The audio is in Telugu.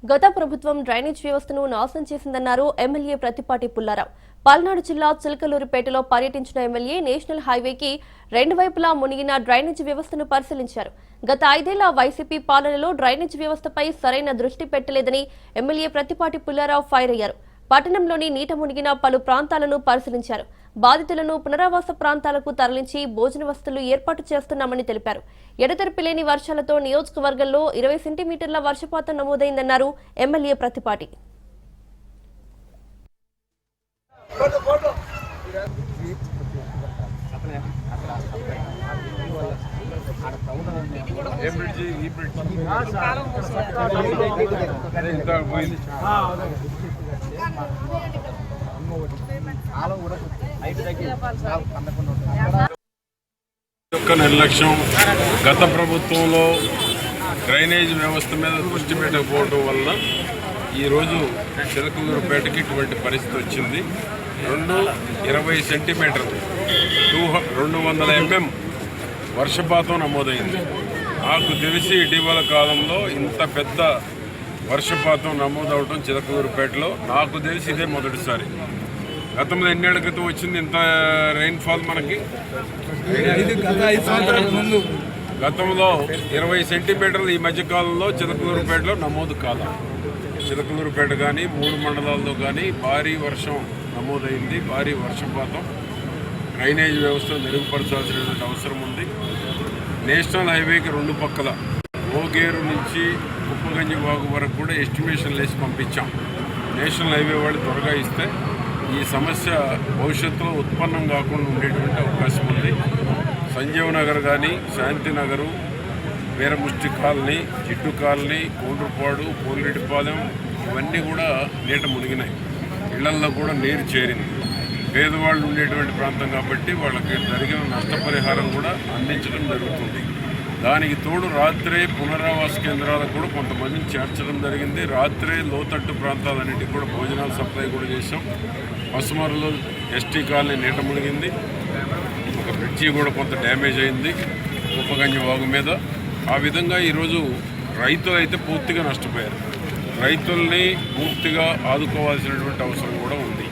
గత ప్రభుత్వం డ్రైనేజ్ వ్యవస్థను నాశనం చేసిందన్నారు ఎమ్మెల్యే ప్రతిపాటి పుల్లారావు. పల్నాడు జిల్లా చిలకలూరిపేటలో పర్యటించిన ఎమ్మెల్యే నేషనల్ హైవేకి రెండు వైపులా మునిగిన డ్రైనేజ్ వ్యవస్థను పరిశీలించారు. గత 5 ఏళ్ల వైసీపీ పాలనలో డ్రైనేజ్ వ్యవస్థపై సరైన దృష్టి పెట్టలేదని ఎమ్మెల్యే ప్రతిపాటి పుల్లారావు ఫైర్ అయ్యారు. పట్టణంలోని నీట మునిగిన పలు ప్రాంతాలను పరిశీలించారు. బాధితులను పునరావాస ప్రాంతాలకు తరలించి భోజన వసతులు ఏర్పాటు చేస్తున్నామని తెలిపారు. ఎడతెరిపి లేని వర్షాలతో నియోజకవర్గంలో 20 సెంటీమీటర్ల వర్షపాతం నమోదైందన్నారు ఎమ్మెల్యే ప్రతిపాటి. యొక్క నిర్లక్ష్యం, గత ప్రభుత్వంలో డ్రైనేజ్ వ్యవస్థ మీద దృష్టి పెట్టకపోవడం వల్ల ఈరోజు చిలకలూరుపేటకి ఇటువంటి పరిస్థితి వచ్చింది. 20 సెంటీమీటర్లు 200 mm వర్షపాతం నమోదైంది. నాకు తెలిసి ఇటీవల కాలంలో ఇంత పెద్ద వర్షపాతం నమోదవడం చిలకలూరుపేటలో నాకు తెలిసి ఇదే మొదటిసారి. గతంలో ఎన్నేళ్ల క్రితం వచ్చింది ఇంత రెయిన్ఫాల్ మనకి? గతంలో 20 సెంటీమీటర్లు ఈ మధ్యకాలంలో చిలకలూరుపేటలో నమోదు కాల. చిలకలూరుపేట కానీ 3 మండలాల్లో కానీ భారీ వర్షం నమోదైంది. భారీ వర్షపాతం డ్రైనేజ్ వ్యవస్థను మెరుగుపరచాల్సినటువంటి అవసరం ఉంది. నేషనల్ హైవేకి 2 పక్కల ఓగేరు నుంచి కుప్పగంజి వాగు వరకు కూడా ఎస్టిమేషన్లు వేసి పంపించాం. నేషనల్ హైవే వాళ్ళు త్వరగా ఇస్తే ఈ సమస్య భవిష్యత్తులో ఉత్పన్నం కాకుండా ఉండేటువంటి అవకాశం ఉంది. సంజీవ్ నగర్ కానీ, శాంతినగరు, వీరముష్టి కాలనీ, జిడ్డు కాలనీ, కోండ్రుపాడు, పోలిరెడ్డిపాలెం ఇవన్నీ కూడా నీట మునిగినాయి. ఇళ్లల్లో కూడా నీరు చేరింది. పేదవాళ్ళు ఉండేటువంటి ప్రాంతం కాబట్టి వాళ్ళకి జరిగిన నష్టపరిహారం కూడా అందించడం జరుగుతుంది. దానికి తోడు రాత్రే పునరావాస కేంద్రాలకు కూడా కొంతమందిని చేర్చడం జరిగింది. రాత్రే లోతట్టు ప్రాంతాలన్నింటికి కూడా భోజనాలు సప్లై కూడా చేశాం. పసుమరులో ఎస్టీ కాలనీ నీట మునిగింది. ఒక బ్రిడ్జి కూడా కొంత డ్యామేజ్ అయింది కుప్పగంజి వాగు మీద. ఆ విధంగా ఈరోజు రైతులు అయితే పూర్తిగా నష్టపోయారు. రైతుల్ని పూర్తిగా ఆదుకోవాల్సినటువంటి అవసరం కూడా ఉంది.